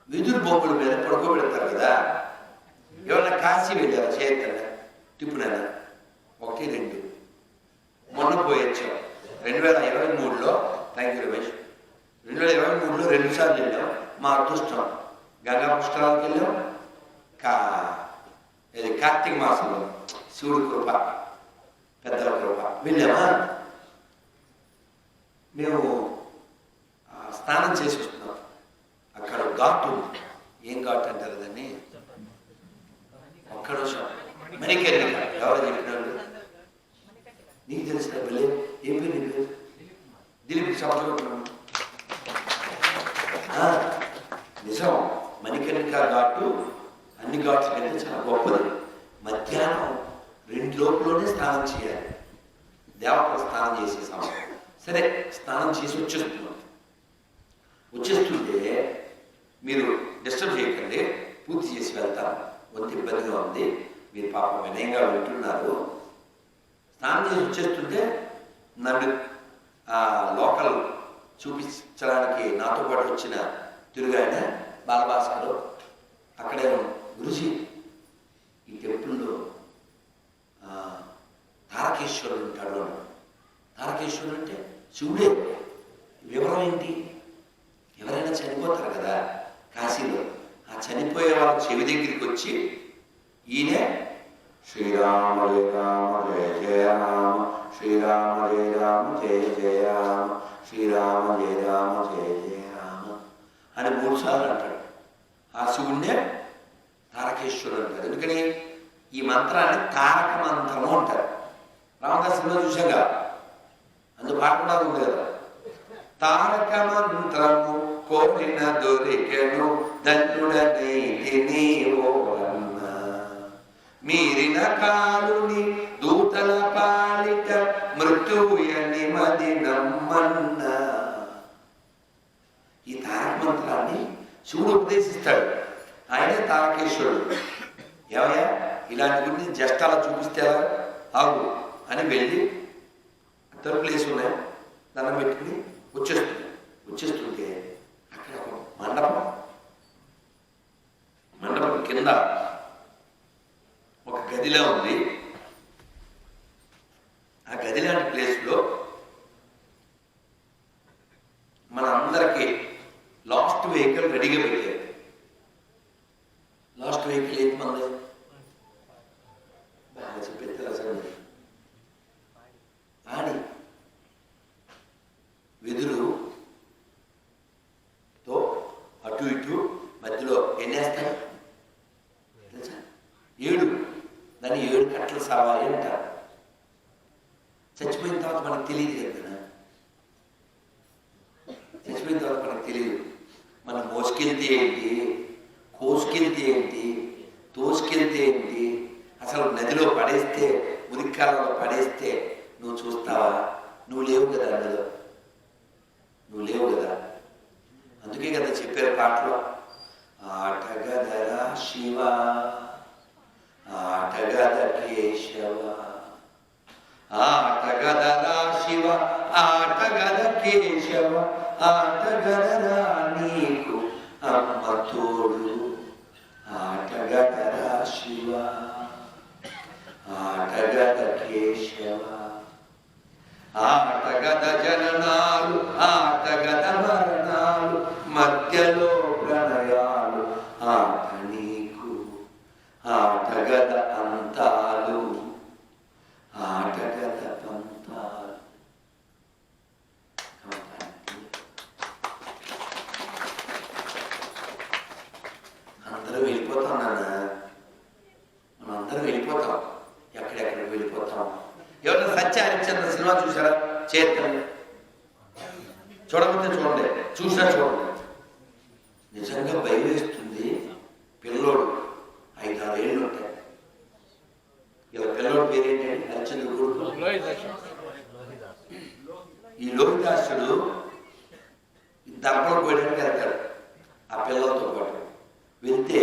వెదురు బొమ్మల మీద పడుకోబెడతారు కదా. ఎవరైనా కాశీ వెళ్ళారు చేయొద్దండి టిప్పునైనా 1, 2 మొన్న పోయొచ్చాం 2023లో. Thank you Ramesh. 2023లో 2 సార్లు వెళ్ళాం. మా అదృష్టం గంగా పుష్కరాలకు వెళ్ళాం. కార్తీక మాసంలో శివుడి కృప పెద్దల కృప వెళ్ళామా. మేము స్నానం చేసి వస్తున్నాం. అక్కడ ఘాటు ఉంది. ఏం ఘాటు అంటారు దాన్ని? ఒక్క నిమిషం. మణికర్ణిక. ఎవరు చెప్పినాడు? నీకు తెలిసిన వెళ్ళే ఏం పేరు? నీ పేరు దీనికి చెప్పగలుగుతున్నాము. నిజం. మణికర్ణిక ఘాటు అన్ని ఘాట్ల కంటే చాలా గొప్పది. మధ్యాహ్నం 2 లోపులోనే స్నానం చేయాలి. దేవతలు స్నానం చేసే సమయం. సరే స్నానం చేసి వచ్చేస్తుంటే మీరు డిస్టర్బ్ చేయకండి, పూర్తి చేసి వెళ్తాను. కొంత ఇబ్బందిగా ఉంది, మీరు పాపం వినయంగా వింటున్నారు. స్నానం చేసి వచ్చేస్తుంటే నన్ను లోకల్ చూపించడానికి నాతో పాటు వచ్చిన తిరుగాయన బాలభాస్కరు అక్కడే గురుజీ ఈ టెంపుల్లో తారకేశ్వరుడు ఉంటాడు అన్నాడు. తారకేశ్వరుడు అంటే శివుడే. వివరం ఏంటి? ఎవరైనా చనిపోతారు కదా కాశీలో, ఆ చనిపోయే వాళ్ళ చెవి దగ్గరికి వచ్చి ఈయనే శ్రీరామ జయ రామ జయ జయ రామ, శ్రీరామ జయ రామ జయ జయ రామ, శ్రీరామ జయ రామ జయ జయ రామ అని 3 సార్లు అంటాడు. ఆ శివుణ్ణే తారకేశ్వరుడు అంటారు. ఎందుకని ఈ మంత్రాన్ని తారక మంత్రము అంటారు. రామదాస్ సినిమా చూసాగా, అందుకు పాట కూడా ఉంది కదా. తారక మంత్రము కోరిన దొరికెను దండుడనైతిని ఓరన్న, మీరిన కాలుని దూతల పాలిట మృత్యుయని మది నమ్మన్న. ఈ తారక మంత్రాన్ని శివుడు ఉపదేశిస్తాడు. ఆయనే తారకేశ్వరుడు. ఏమయ్యా ఇలాంటి గురించి జస్ట్ అలా చూపిస్తే ఆగు అని వెళ్ళి తలుపులు వేసి ఉన్నాయి, దండం పెట్టుకుని వచ్చేస్తుంటే అక్కడ ఒక మండపం కింద ఒక గదిలా ఉంది. ఆ గది లాంటి ప్లేస్లో మన అందరికీ లాస్ట్ వెహికల్ రెడీగా పెట్టారు. లాస్ట్ వెహికల్ ఏంటి మంది బాగా చెప్పేది అసలు ఆడి వెదురుతో అటు ఇటు మధ్యలో ఎన్నేస్తారు తెలుసా? 7. దాన్ని 7 కట్టలు సావాలి అంటారు. చచ్చిపోయిన తర్వాత మనకు తెలియదు కదా. చచ్చిపోయిన తర్వాత మనకు తెలియదు. మనం మోసుకెళ్తే ఏంటి, కోసుకెళ్తే ఏంటి, తోసుకెళ్తే ఏంటి, అసలు నదిలో పడేస్తే ఉరికాలంలో పడేస్తే నువ్వు చూస్తావా? నువ్వు లేవు కదా, అందులో నువ్వు లేవు కదా. అందుకే కదా చెప్పారు పాటలో, ఆటగదరా శివ ఆటగద కేశవ, ఆటగదరా శివ ఆటగద కేశవ, ఆటగదరా నీకు అమ్మ తోడు, ఆటగదరా శివ ఆటగద కేశవ, ఆటగద జననాలు ఆటగద మరణాలు, మధ్యలో ప్రణయాలు ఆట నీకు, ఆటగద అంతాలు ఆటగద పంతాలు. అందరూ వెళ్ళిపోతాం నాన్న, మనందరం వెళ్ళిపోతాం. ఎక్కడెక్కడికి వెళ్ళిపోతాం? ఎవరైనా సత్య హరిశ్చంద్ర సినిమా చూసారా? చేద్దాం. చూడకపోతే చూడండి, చూసినా చూడండి. నిజంగా భయం వేస్తుంది. పిల్లోడు 5-6 ఏళ్ళు ఉంటాయి. ఇలా పిల్లోడు పేరేంటండి? హరిశ్చంద్ర కొడుకు ఈ లోహితాసుడు దర్పణం పోయడానికి వెళ్తాడు ఆ పిల్లలతో పాటు. వెళ్తే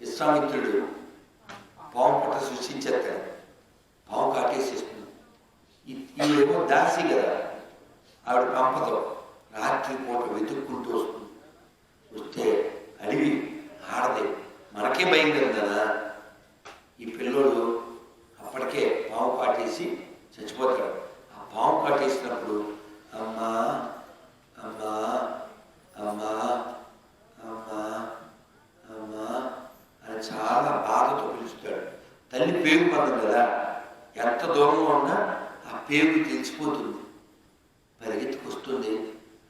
విశ్వామిత్రుడు పాము పట్ట సృష్టించేస్తాడు. పాము కాటేసేస్తుంది. ఈడేమో దాసి కదా, ఆవిడ పంపతో రాత్రి పూట వెతుక్కుంటూ వస్తుంది. వస్తే అడిగి చాలా బాధతో పిలుస్తాడు. తల్లి పేగు పడదు కదా, ఎంత దూరంలో ఉన్నా ఆ పేగు తెలిసిపోతుంది. పరిగెత్తుకొస్తుంది,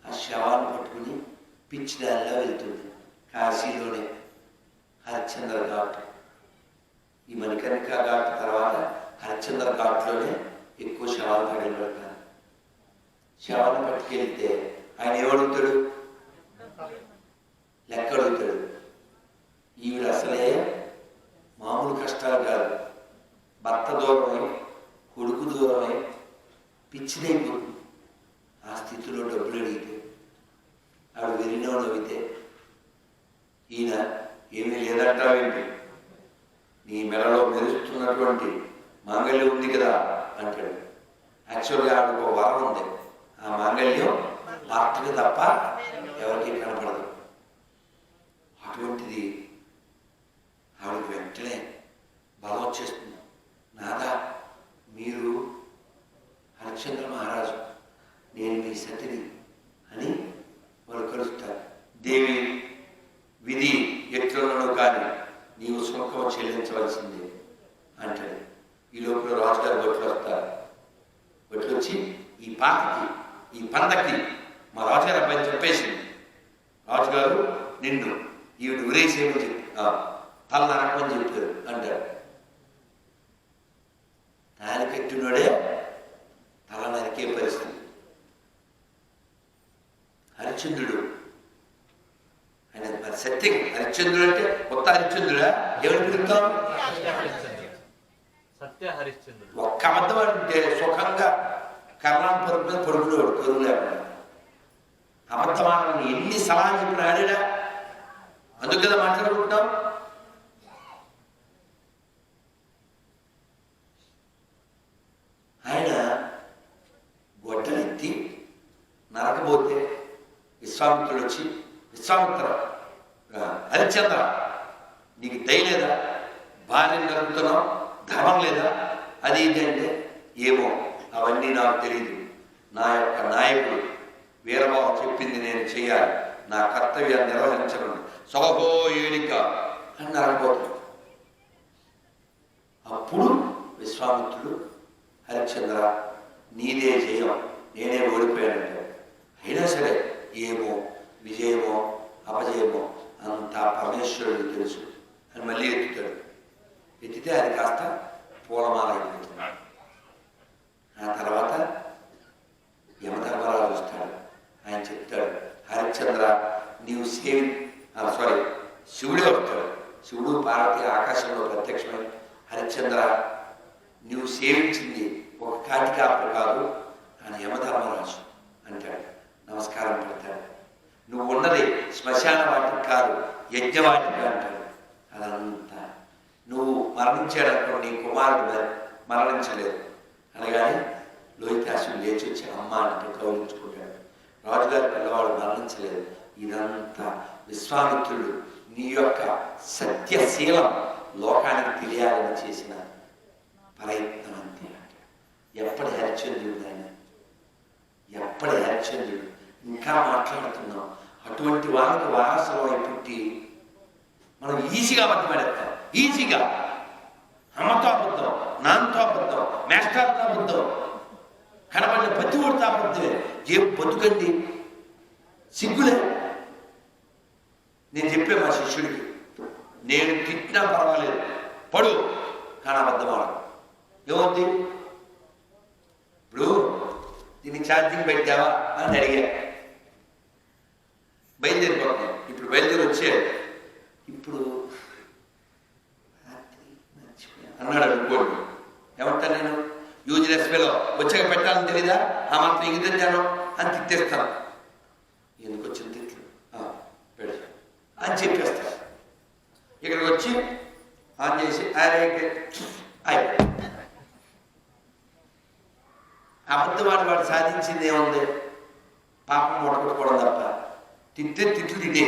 ఆ శవాన్ని పట్టుకుని పిచ్చిదారిలో వెళ్తుంది. కాశీలోనే హరిశ్చంద్ర ఘాట్, ఈ మణికర్ణికా ఘాట్ తర్వాత హరిశ్చంద్ర ఘాట్లోనే ఎక్కువ శవాలు తగలబడతారు. శవాన్ని పట్టుకెళ్తే ఆయన ఏమడుగుతాడు? లెక్క అడుగుతాడు. ఈవిడ అసలే మామూలు కష్టాలు కాదు, భర్త దూరమై కొడుకు దూరమై పిచ్చిదైపోతుంది. ఆ స్థితిలో డబ్బులు అడిగితే ఆవిడ వెరినోడు అడిగితే ఈయన ఏమీ లేదంటావేంటి, నీ మెడలో మెరుస్తున్నటువంటి మాంగళ్యం ఉంది కదా అంటాడు. యాక్చువల్గా ఆవిడకు ఒక వరం ఉంది, ఆ మాంగళ్యం భర్తకు తప్ప ఎవరికి కనపడదు. అటువంటిది ఆవిడకి వెంటనే బలం వచ్చేస్తుంది. నాదా, మీరు హరిశ్చంద్ర మహారాజు, నేను మీ సతిని అని వాళ్ళు కలుస్తారు. దేవి, విధి ఎట్లను కానీ నీవు సుఖం చెల్లించవలసిందే అంటాడు. ఈ లోపల రాజుగారు బొట్లు వస్తారు. బొట్లు వచ్చి ఈ పాకకి, ఈ పందకి మా రాజుగారు అబ్బాయిని చెప్పేసింది, రాజుగారు నిన్ను ఈవిడ ఉరేసేమని చెప్పి తల నరకమని చెప్పారు అంటారు. తాలి కట్టినోడే తల నరికే పరిస్థితి. హరిశ్చంద్రుడు ఆయన మరి సత్యం. హరిశ్చంద్రుడు అంటే కొత్త హరిశ్చంద్రుడా? ఎవరు పిలుస్తాం? ఒక్క అబద్ధం అంటే సుఖంగా కర్ణం పరుపు మీద పడుకునేవాడు, కరువు లేకుండా. అబద్ధమానని ఎన్ని సలహా చెప్పిన ఆడాడా? అందుకు కదా మాట్లాడుకుంటాం. ఆయన గొడ్డలెత్తి నరకబోతే విశ్వామిత్రుడు వచ్చి, విశ్వామిత్ర, హరిశ్చంద్ర నీకు దయ లేదా, భార్యను నరుకుతున్నావు, ధర్మం లేదా, అది ఇది అంటే, ఏమో అవన్నీ నాకు తెలియదు, నా యొక్క నాయకుడు వీరబాబు చెప్పింది నేను చేయాలి, నా కర్తవ్యాన్ని నిర్వహించడం సోహో ఏలిక అని నరకబోతాడు. అప్పుడు విశ్వామిత్రుడు, హరిశ్చంద్ర నీదే జయం, నేనే ఓడిపోయానంటే, అయినా సరే ఏమో విజయమో అపజయమో అంతా పరమేశ్వరుడికి తెలుసు అని మళ్ళీ ఎత్తుతాడు. ఎత్తితే అది కాస్త పూలమాల అయిపోతున్నాడు. ఆ తర్వాత యమధర్మరాజు వస్తాడు. ఆయన చెప్తాడు, హరిశ్చంద్ర నీవు శివుడే వస్తాడు. శివుడు పార్వతి ఆకాశంలో ప్రత్యక్షమై, హరిశ్చంద్ర నువ్వు సేవించింది ఒక కాటికాపు కాదు అని యమధర్మరాజు అంటాడు. నమస్కారం పెడతాడు. నువ్వు ఉన్నది శ్మశాన వాటికి కాదు, యజ్ఞవాటికి అంటాడు. అదంతా నువ్వు మరణించాడనుకో, నీ కుమారుడు మరణించలేదు అనగానే లోహితాసుడు లేచి వచ్చి అమ్మ అంటే కౌలించుకుంటాడు. రాజుగారి పిల్లవాడు మరణించలేదు. ఇదంతా విశ్వామిత్రుడు నీ యొక్క సత్యశీలం లోకానికి తెలియాలని చేసిన ప్రయత్నం అంతే అంటాడు. ఎప్పటి హరిశ్చంద్రుడు ఆయన, ఎప్పటి హరిశ్చంద్రుడు. ఇంకా మాట్లాడుతున్నాం. అటువంటి వాళ్ళకి వారసులో పుట్టి మనం ఈజీగా బతిమాడేస్తాం. ఈజీగా అమ్మతో అబద్ధం, నాన్నతో అబద్ధం, మేస్టర్తో అబద్ధం, కనబడిన ప్రతి ఒడితో అబద్ధమే. ఏం బతుకండి, సిగ్గులే. నేను చెప్పే మా శిష్యుడికి, నేను తిట్టినా పర్వాలేదు పడు, కానీ అబద్ధమాడ. ఏమవుతుంది? ఇప్పుడు దీన్ని ఛార్జింగ్ పెట్టావా అని అడిగా, బయలుదేరిపోతున్నాం. ఇప్పుడు బయలుదేరి వచ్చే ఇప్పుడు అన్నాడు అనుకోండి, ఏమంటాను నేను? యూజ్లెస్ ఫెలో, వచ్చాక పెట్టాలని తెలీదా, ఆ మాత్రం ఇంగిద్దాను అని తిట్టేస్తాను. ఎందుకు వచ్చిన తిట్లు పెడతా అని చెప్పేస్తాను. ఇక్కడికి వచ్చి ఆన్ చేసి అబద్ధవాడు వాడు సాధించింది ఏముంది? పాపం మొడగొట్టుకోవడం తప్ప. తిట్టే తిట్లు తిట్టే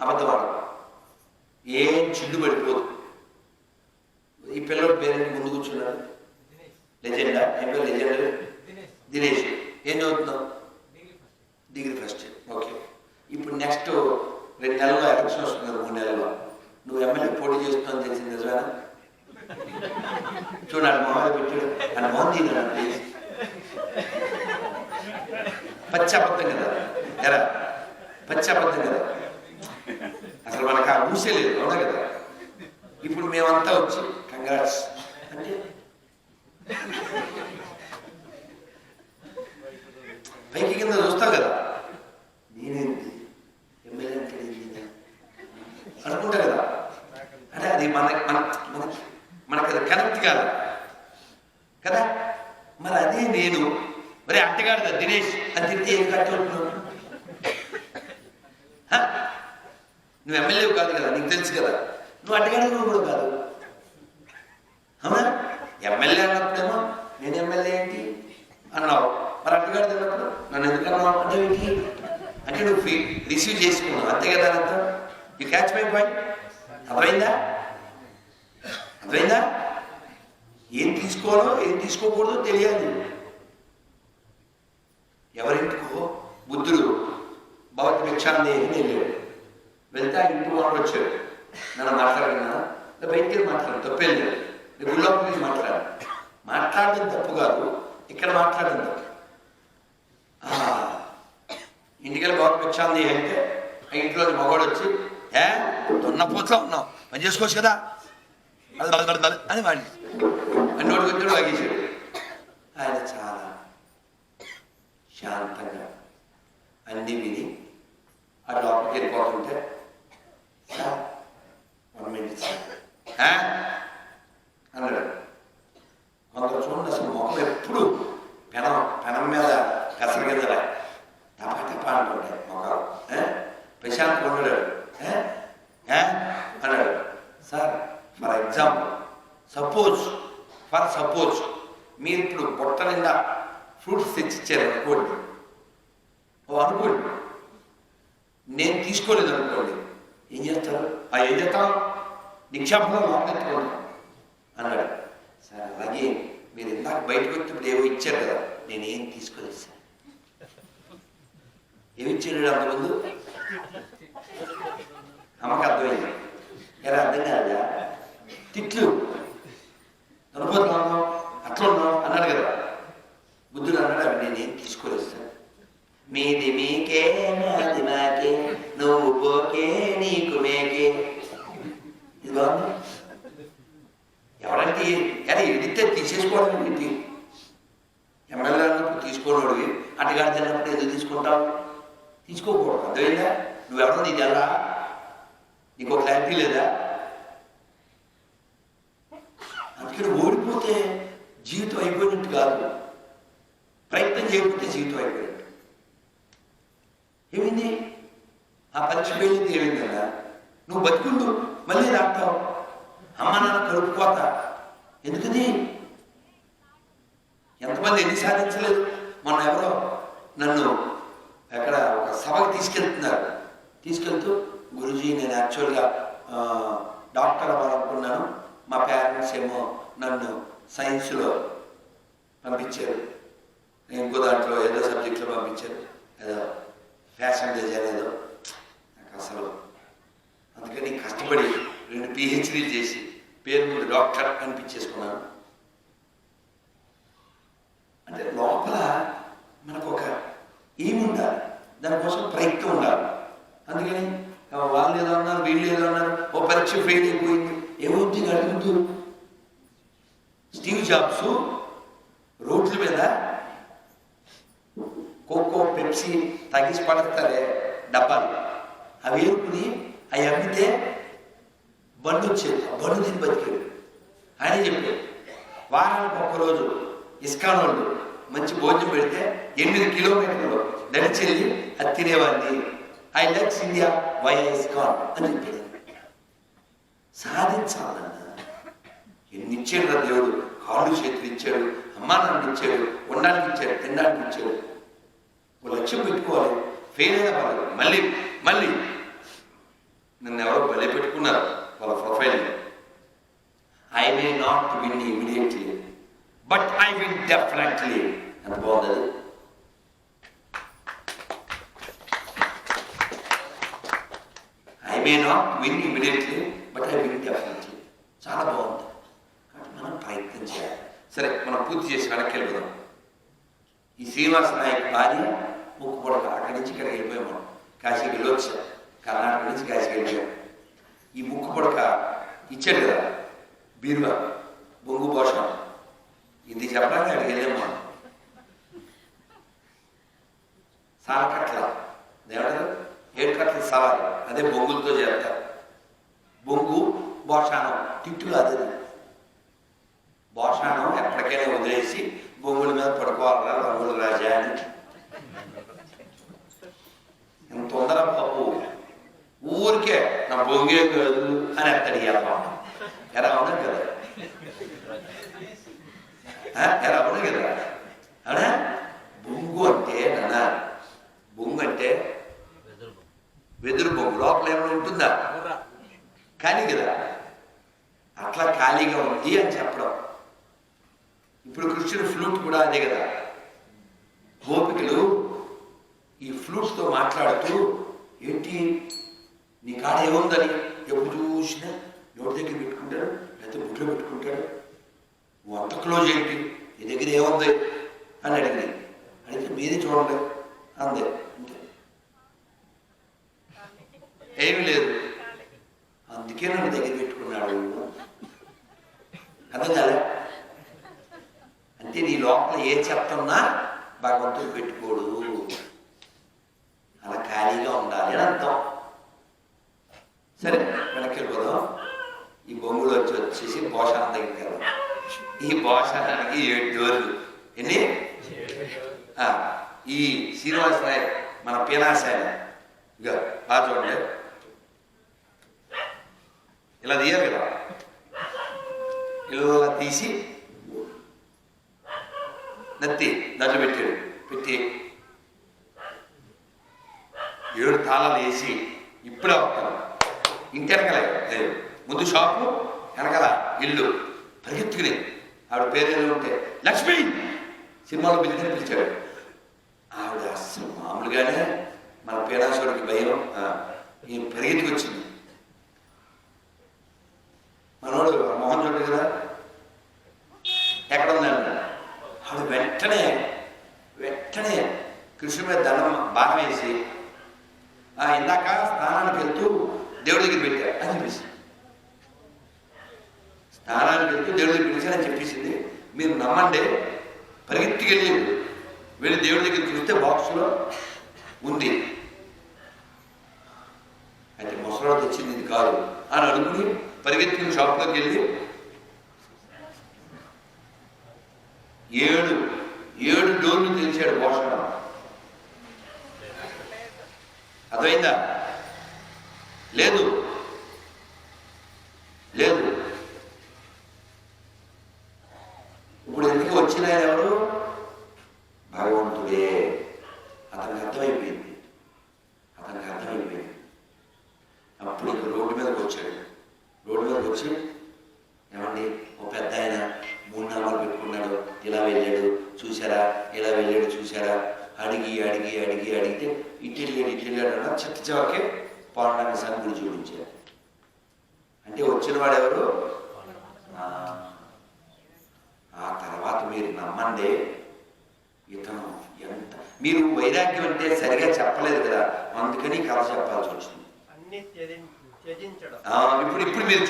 అబద్ధవాడు ఏం చిల్లు పడిపోదు. ఈ పిల్లడు పేరెంట్ ముందు కూర్చున్నాడు, లెజెండా? ఏం పేరు లెజెండ్? దినేష్. ఏం చదువుతున్నావు? Degree first. ఓకే. ఇప్పుడు నెక్స్ట్ 2 నెలల్లో ఎలక్షన్ వస్తుంది, 3 నెలల్లో. నువ్వు ఎమ్మెల్యే పోటీ చేస్తున్నావు తెలిసింది నిజమేనా? చూడాలి మొహాలు పెట్టాడు అని మొహం తీయను ప్లీజ్. పచ్చి అబద్ధం కదా ఎరా, పచ్చి అబద్ధం కదా. అసలు మనకు ఆ ఊసే లేదు, అవునా కదా? ఇప్పుడు మేమంతా వచ్చి కంగ్రాట్స్ అంటే పైకి కింద చూస్తాం కదా, నేనేంటి ఎమ్మెల్యే అంటే అనుకుంటా కదా. అంటే అది మనకు అది కనెక్ట్ కాదు కదా. మరి అదే నేను మరి అట్టగాడు దినేష్ అని తిరిగి ఏం కట్టుకుంటున్నావు? నువ్వు ఎమ్మెల్యే కాదు కదా, నీకు తెలుసు కదా. నువ్వు అట్టగాడు నువ్వు కూడా కాదు, అవునా? ఎమ్మెల్యే అన్నప్పుడేమో నేను ఎమ్మెల్యే ఏంటి అన్నావు, మరి అట్టగాడు అన్నప్పుడు నన్ను ఎందుకు అన్నావు అంటే ఏంటి అంటే నువ్వు రిసీవ్ చేసుకున్నావు అంతే కదా. అంతా యూ క్యాచ్ మై పాయింట్. అర్థమైందా? అర్థమైందా? ఏం తీసుకోవాలో ఏం తీసుకోకూడదో తెలియాలి. ఎవరింటికో బుద్ధుడు భవతి భిక్షాందేహి వెళ్ళాడు. వెళ్తే ఆ ఇంటి వాళ్ళు వచ్చాడు. నన్ను మాట్లాడినా బయటికి మాట్లాడు తప్పేం లేదు, నేను గుళ్ళో గురించి మాట్లాడడం తప్పు కాదు, ఇక్కడ మాట్లాడడం తప్పు. ఇంటికెళ్ళి భవతి భిక్షాందేహి అంటే ఆ ఇంట్లో మగవాడు వచ్చి దున్నపోతలో ఉన్నావు పని చేసుకోవచ్చు కదా అని వాడి అన్నోడు వచ్చాడు వాగేశాడు. ఆయన చాలా శాంతంగా అన్ని విని ఆ లోపలికి వెళ్ళిపోతుంటే సార్ 1 minute సార్ అన్నాడు. కొందరు చూడండి అసలు మొక్కలు ఎప్పుడు పెనం మీద కసర కింద టపా టపా అంటుంటాయి మొక్కలు. ప్రశాంత్ ఉన్నాడు అన్నాడు. సార్ ఫర్ ఎగ్జాంపుల్ సపోజ్ మీరు ఇప్పుడు పొట్ట నిండా ఫ్రూట్స్ తెచ్చిచ్చారు అనుకోండి, నేను తీసుకోలేదు అనుకోండి, ఏం చేస్తారు? ఏం చేస్తాం? నిక్షేపంలో లోపెత్తుకోండి అన్నాడు. సార్ అలాగే మీరు ఇందాక బయటకు వచ్చినప్పుడు ఏవో ఇచ్చారు కదా, నేనేం తీసుకోలేదు సార్. ఏమిచ్చాడు అంతకుముందు? అమ్మకి అర్థమైంది. ఎలా అర్థం కాదా? తిట్లు అనుభూతున్నావు అట్లా ఉన్నావు అన్నాడు కదా. బుద్ధుడు అన్నాడు అవి నేనేం తీసుకోలేదు సార్. మీది మీకే నాది నాకే నువ్వు పోకే నీకు మేకే. ఇది బాగుంది. ఎవరంటే అది ఎడితే తీసేసుకోవడం ఏంటి? ఎమ్మెల్యే అన్నప్పుడు తీసుకోనోడివి, అట్టగాడి తిన్నప్పుడు ఎందుకు తీసుకుంటావు? తీసుకోకూడదు. అర్థమైందా? నువ్వెవరో నీకు ఎలా, నీకు క్లారిటీ లేదా? అందుకని ఓడిపోతే జీవితం అయిపోయినట్టు కాదు, ప్రయత్నం చేయకపోతే జీవితం అయిపోయినట్టు. ఏమైంది? ఆ పరీక్ష పోయింది ఏమైందన్నా? నువ్వు బతుకుండు మళ్ళీ రాస్తావు. అమ్మ నాన్న కలుపుకోత ఎందుకది? ఎంతమంది ఎన్ని సాధించలేదు. మొన్న ఎవరో నన్ను ఎక్కడ ఒక సభకు తీసుకెళ్తున్నారు. తీసుకెళ్తూ గురూజీ నేను యాక్చువల్గా డాక్టర్ అవ్వాలనుకున్నాను, మా పేరెంట్స్ ఏమో నన్ను సైన్స్లో పంపించారు, ఇంకో దాంట్లో ఏదో సబ్జెక్ట్లో పంపించారు, ఏదో ఫ్యాషన్ డిజైన్ ఏదో. నాకు అసలు అందుకని కష్టపడి 2 PhD చేసి పేరు ముందు డాక్టర్ అనిపించేసుకున్నాను. అంటే లోపల మనకు ఒక ఏముండాలి, దానికోసం ప్రయత్నం ఉండాలి. అందుకని వాళ్ళు ఏదో అన్నారు, వీళ్ళు ఏదో అన్నారు, ఓ పరీక్ష ఫెయిల్ అయిపోయింది, ఏమవుతుంది అడుగుతూ. స్టీవ్ జాబ్స్ రోడ్ల మీద కోకో పెప్సీ తగ్గించి పడతారే డబ్బాలు, అవి వేరుకుని అవి అమ్మితే బండి వచ్చేది, ఆ బండి తిని బతికాడు. ఆయన చెప్పాడు వారానికి ఒక్కరోజు ఇస్కాన్ వాళ్ళు మంచి భోజనం పెడితే 8 కిలోమీటర్లు నడిచెళ్ళి అది తినేవాడిని. I likes India why ISKCON అని చెప్పాడు. సాధించాలన్న ఎన్ని ఇచ్చాడు రా దేవుడు, కాళ్ళు చేతులు ఇచ్చాడు, అమ్మా నాన్న ఇచ్చాడు, ఉండడానికి ఇచ్చాడు, తినడానికి ఇచ్చాడు. ఓ లక్ష్యం పెట్టుకోవాలి. ఫెయిల్ అయినా పర్లేదు, మళ్ళీ మళ్ళీ నన్ను ఎవరో బలి పెట్టుకున్నారు వాళ్ళ profile. I may not win immediately but I win definitely అని బాగుంది. I may not win immediately, but but I will definitely చాలా బాగుంది. కాబట్టి మనం ప్రయత్నం చేయాలి. సరే, మనం పూర్తి చేసి వెనక్కి వెళ్ళిపోదాం. ఈ శ్రీనివాస నాయక్ భార్య ముక్కు పొడక అక్కడి నుంచి ఇక్కడికి వెళ్ళిపోయాం. మనం కాశీకి వెళ్ళొచ్చాం, కర్ణాటక నుంచి కాశీకి వెళ్ళిపోయాం. ఈ ముక్కు పొడక ఇచ్చాడు కదా బీరువా, బొంగు పోషణం, ఇది చెప్పడానికి అక్కడికి వెళ్ళాం మనం. సాలకట్ల ఏమంటారు, 7 కట్ల సవారి, అదే బొంగులతో చేస్తారు. బొంగు బోషానం తిట్టులు, అదే బోషానం ఎప్పటికైనా వదిలేసి బొంగుల మీద పడుకోవాలరా రంగుల రాజా అని. ఎంత తొందర బాబు, ఊరికే నా బొంగే కాదు అని అత్తడి ఎలా ఉన్నది కదా, ఎలా ఉన్నది కదా. అవునా? బొంగు అంటే నాన్న, బొంగు అంటే వెదురు బొంగు, లోపల ఏమైనా ఉంటుందా? ఖాళీ కదా, అట్లా ఖాళీగా ఉంది అని చెప్పడం. ఇప్పుడు కృష్ణుడు ఫ్లూట్ కూడా అదే కదా. గోపికలు ఈ ఫ్లూట్స్తో మాట్లాడుతూ, ఏంటి నీ కాడ ఏముందని ఎప్పుడు చూసినా నోటి దగ్గర పెట్టుకుంటాడు, లేకపోతే బుట్లో పెట్టుకుంటాడు, నువ్వు అంత క్లోజ్ ఏంటి, నీ దగ్గర ఏముంది అని అడిగింది. అడిగితే మీరే చూడండి అందే. అంతే, ఏమి లేదు, అందుకే నన్ను దగ్గర పెట్టుకున్నాడు. అర్థం కాలే? అంటే నీ లోపల ఏ చెప్తున్నా భగవంతుడు పెట్టుకోడు, అలా ఖాళీగా ఉండాలి అని అర్థం. సరే, వెనక్కి వెళ్ళిపోదాం. ఈ బొంగులు వచ్చేసి భోషానం దగ్గరికి వెళ్దాం. ఈ భోషానానికి 7 డోర్లు. ఎన్ని? ఈ శ్రీనివాస నాయక్ మన పీనాశాయన ఇక బాగా చూడండి, ఇలా తీయాలి కదా, ఇలా తీసి నత్తి దాంట్లో పెట్టాడు. పెట్టి 7 తాళాలు వేసి ఇప్పుడే వస్తాను. ఇంటి వెనకాల ముందు షాపు, వెనకాల ఇల్లు. పరిగెత్తుకుని ఆవిడ పేరు ఉంటే లక్ష్మి సినిమాలో పిలిచాడు. ఆవిడ అస్సలు మామూలుగానే మన పీడాశ్వరుడికి భయం, ఈయన పరిగెత్తుకొచ్చింది. మనోడు మోహన్ చూడు కదా, ఎక్కడ ఉందన్న. ఆవిడ వెంటనే కృష్ణుడి మీద దండం బాణం వేసి, ఇందాక స్నానానికి వెళ్తూ దేవుడి దగ్గర పెట్టారు అని చెప్పేసి, స్నానానికి వెళ్తూ దేవుడి దగ్గర పిలిచారని చెప్పేసింది. మీరు నమ్మండి, పరిగెత్తుకెళ్ళి వెళ్ళి దేవుడి దగ్గర చూస్తే బాక్స్లో ఉంది. అయితే ముసలాడు తెచ్చింది ఇది కాదు అని అనుకుని పరిగెత్తుకుని షాప్లోకి వెళ్ళి 7 డోర్లు తెలిసాడు పోషణ. అర్థమైందా? లేదు లేదు. ఇప్పుడు ఎందుకు వచ్చిన ఎవరు? భగవంతుడే. అతనికి అర్థమైపోయింది. అప్పుడు ఇక రోడ్డు మీదకి వచ్చాడు. రోడ్డు మీదకి వచ్చి, ఏమండి ఒక పెద్ద ఆయన 3 నామాలు పెట్టుకున్నాడు, ఇలా వెళ్ళాడు చూసారా, ఇలా వెళ్ళాడు చూసారా, అడిగితే ఇట్టిల్లాడు అన్న చెత్త చివరికి పౌర్ణమి సార్ గుడి చూపించారు. అంటే వచ్చిన వాడు ఎవరు? ఆ తర్వాత మీరు నమ్మండి, ఇతను ఎంత, మీరు వైరాగ్యం అంటే సరిగా చెప్పలేదు కదా, అందుకని కథ చెప్పాల్సి వచ్చింది. ఇప్పుడు మీరు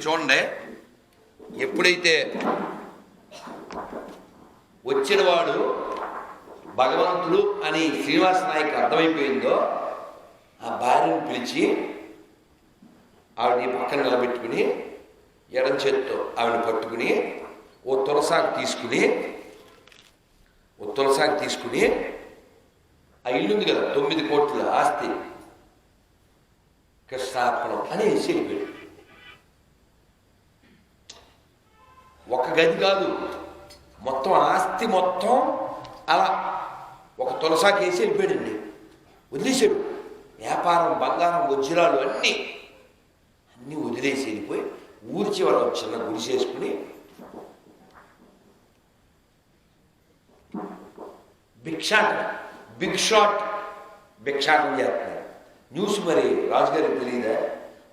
చూడండి, ఎప్పుడైతే వచ్చినవాడు భగవంతుడు అని శ్రీనివాస నాయక్ అర్థమైపోయిందో, ఆ భార్యను పిలిచి ఆవిడని పక్కన నిలబెట్టుకుని ఎడం చేత్తో ఆవిడని పట్టుకుని ఓ తులసాకు తీసుకుని ఆ ఇల్లుంది కదా 9 కోట్ల ఆస్తి, కృష్ణార్పణం అని వెళ్ళిపోయాడు. ఒక గది కాదు, మొత్తం ఆస్తి మొత్తం అలా ఒక తులసాకి వేసి వెళ్ళిపోయాడండి. వదిలేశాడు. వ్యాపారం, బంగారం, వజ్రాలు అన్నీ వదిలేసి వెళ్ళిపోయి ఊరి చివర చిన్న గుడిసేసుకుని భిక్షాటం చేస్తున్నారు. న్యూస్ మరి రాజుగారికి తెలియదా?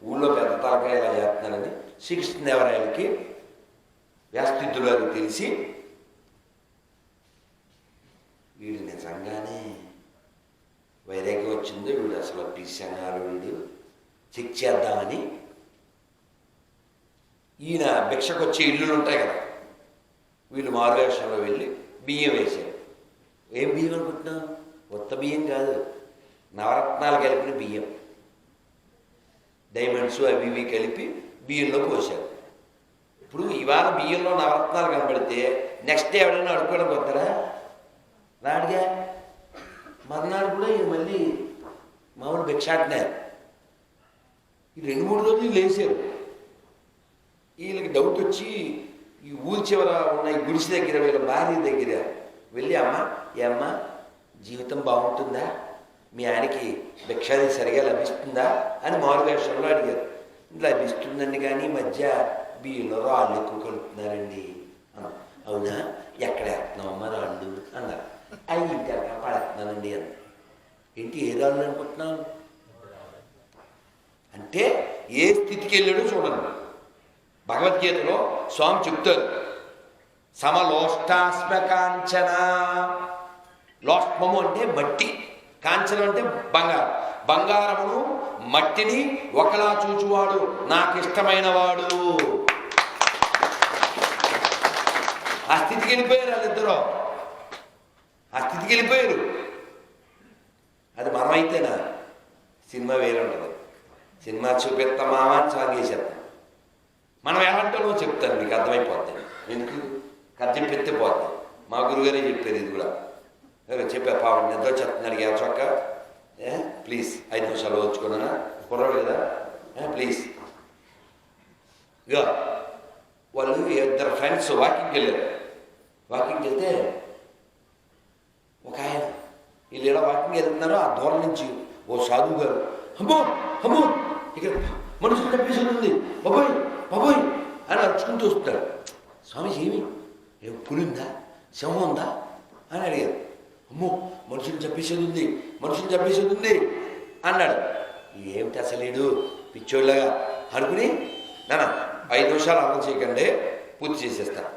ఊళ్ళో పెద్ద తలకాయ ఇలా చేస్తున్నానని శ్రీకృష్ణదేవరాయలకి వ్యాసతిథులకు తెలిసి వీడు నిజంగానే వైరాగ్యం వచ్చిందో వీడు అసలు పిసినారు వీడు చెక్ చేద్దామని ఈయన భిక్షకు వచ్చే ఇల్లులు ఉంటాయి కదా, వీళ్ళు మారువేషంలో వెళ్ళి బియ్యం వేశారు. ఏం బియ్యం అనుకుంటున్నావు? కొత్త బియ్యం కాదు, నవరత్నాలు కలిపిన బియ్యం, డైమండ్స్ అవి ఇవి కలిపి బియ్యంలో పోశారు. ఇప్పుడు ఇవాళ బియ్యంలో నవరత్నాలు కనబడితే నెక్స్ట్ డే ఎవరైనా అడుక్కోవడానికి వస్తారా? రాడుగా. మర్నాడు కూడా ఇది మళ్ళీ మామూలు భిక్షాటనారు. ఈ 2-3 రోజులు లేచారు. వీళ్ళకి డౌట్ వచ్చి ఈ ఊరి చివర ఉన్న ఈ గుడిసి దగ్గర వీళ్ళ భార్య దగ్గర వెళ్ళి, ఏమ్మా జీవితం బాగుంటుందా, మీ ఆయనకి భిక్షాది సరిగా లభిస్తుందా అని మారువేషంలో అడిగారు. లభిస్తుందండి, కానీ ఈ మధ్య బియ్యంలో రాళ్ళు ఎక్కువ కలుపుతున్నారండి. అవునా, ఎక్కడ వేస్తున్నావమ్మా రాళ్ళు అన్నారు. అవి ఇంటి అక్కడ పడుతున్నానండి అన్న. ఏంటి, ఏ రాళ్ళు అనుకుంటున్నావు అంటే ఏ స్థితికి వెళ్ళాడో చూడండి. భగవద్గీతలో స్వామి చెప్తారు, సమలోష్టాస్మ కాంచన. లోష్మము అంటే మట్టి, కాంచనం అంటే బంగారం. బంగారమును మట్టిని ఒకలా చూచువాడు నాకు ఇష్టమైన వాడు. ఆ స్థితికి వెళ్ళిపోయారు వాళ్ళిద్దరూ, ఆ స్థితికి వెళ్ళిపోయారు. అది మనమైతేనా సినిమా వేరే ఉంటుంది. సినిమా చూపిస్తామా అని సాగేసేస్తాం. మనం ఎలాంటో చెప్తాను, మీకు అర్థమైపోతాయి. ఎందుకు కథ చెప్పితే పోతాయి. మా గురుగారే చెప్పారు ఇది కూడా. చెప్పా పాపం నిద్ర చెప్తున్నాడు చొక్క, ప్లీజ్ 5 నిమిషాలు వచ్చుకున్నానా కుర్రాడు కదా, ప్లీజ్. ఇక వాళ్ళు 2 ఫ్రెండ్స్ వాకింగ్కి వెళ్ళారు. వాకింగ్కి వెళ్తే ఒక ఆయన వీళ్ళు ఇలా వాకింగ్ వెళ్తున్నారు. ఆ దూరం నుంచి ఓ సాధువు గారు, అమ్మో ఇక్కడ మనుషులు తప్పేసి ఉంది బాబోయ్ బాబోయ్ అని అరుచుకుంటూ వస్తారు. స్వామి ఏం పులి ఉందా, సింహం ఉందా అని అడిగారు. అమ్మో మనుషులు చెప్పేసేది ఉంది అన్నాడు. ఏమిటి అసలేడు పిచ్చోళ్ళగా అనుకుని, నాన్న 5 నిమిషాలు అర్థం చేయకండి, పూర్తి చేసేస్తాను.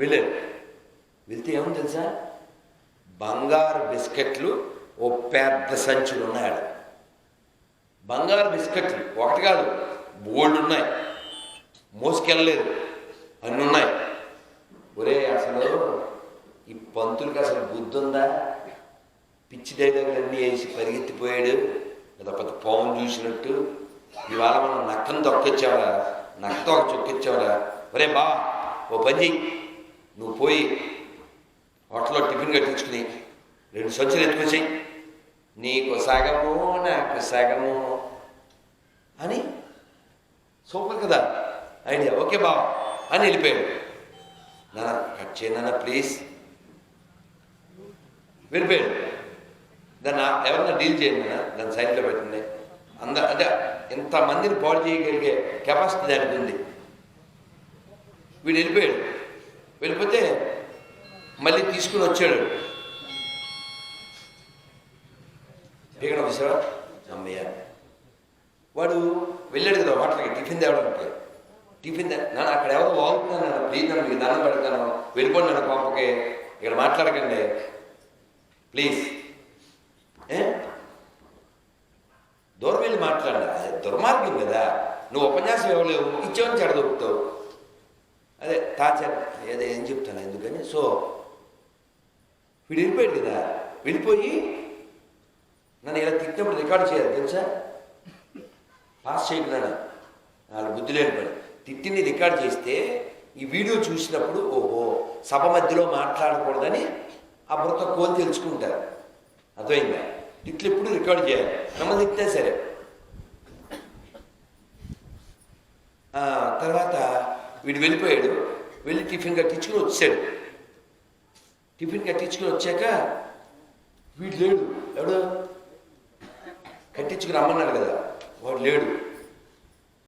వెళ్ళారు. వెళ్తే ఏముంది తెలుసా, బంగారు బిస్కెట్లు ఓ పెద్ద సంచులు ఉన్నాడు. బంగారు బిస్కెట్లు ఒకటి కాదు, బోల్డ్ ఉన్నాయి. మోసుకెళ్ళలేదు, అన్నీ ఉన్నాయి. ఒరే అసలు ఈ పంతులకి అసలు బుద్ధి ఉందా? పిచ్చి డైలాగులన్నీ వేసి పరిగెత్తిపోయాడు. పెద్ద పాము చూసినట్టు. ఇవాళ మనం నక్కను తొక్కొచ్చావరా, నక్కతో ఒక చొక్కిచ్చావరా. ఒరే బా ఓ పని చెయ్యి, నువ్వు పోయి హోటల్లో టిఫిన్ కట్టించుకుని 2 సంచులు ఎత్తుకొచ్చాయి, నీకు సగము నాకు సగము అని. సూపర్ కదా ఐడియా, ఓకే బావ అని వెళ్ళిపోయాడు. నాన్న కట్ చేయనా ప్లీజ్, వెళ్ళిపోయాడు. దాన్ని ఎవరన్నా డీల్ చేయండి నాన్న, దాన్ని సైడ్లో పెట్టండి. అంటే ఇంతమందిని పాడు చేయగలిగే కెపాసిటీ దానికి ఉంది. వీడు వెళ్ళిపోయాడు. వెళ్ళిపోతే మళ్ళీ తీసుకుని వచ్చాడు. ఇక్కడ వచ్చావా అమ్మయ్య, వాడు వెళ్ళాడు కదా హోటల్కి టిఫిన్ తేవడానికి. టిఫిన్ నాన్న అక్కడ ఎవరో వాగుతున్నాను నాన్న, ప్లీజ్ నన్ను మీకు దండం పెడతాను, వెళ్ళిపోండి నన్ను పాపకి, ఇక్కడ మాట్లాడకండి ప్లీజ్. దూరం వెళ్ళి మాట్లాడ, అది దుర్మార్గం కదా. నువ్వు ఉపన్యాసం ఇవ్వలేవు, ఇచ్చేవని చెడదొరుకుతావు. అదే ఏదో ఏం చెప్తాను ఎందుకని. సో వీడు వెళ్ళిపోయాడు కదా. వెళ్ళిపోయి నన్ను ఇలా తిట్టినప్పుడు రికార్డు చేయాలి తెలుసా, పాస్ చేయకున్నాను. వాళ్ళు బుద్ధి లేని పని. తిట్టిని రికార్డ్ చేస్తే ఈ వీడియో చూసినప్పుడు ఓహో సభ మధ్యలో మాట్లాడకూడదని ఆ బుర్రతో కోలు తెలుసుకుంటారు. అర్థమైందా? తిట్లు ఎప్పుడు రికార్డు చేయాలి, మమ్మల్ని తిట్టినా సరే. తర్వాత వీడు వెళ్ళిపోయాడు. వెళ్ళి టిఫిన్ కట్టించుకుని వచ్చాడు. టిఫిన్ కట్టించుకుని వచ్చాక వీడు లేడు. ఎవడు కట్టించుకుని రమ్మన్నాడు కదా, వాడు లేడు.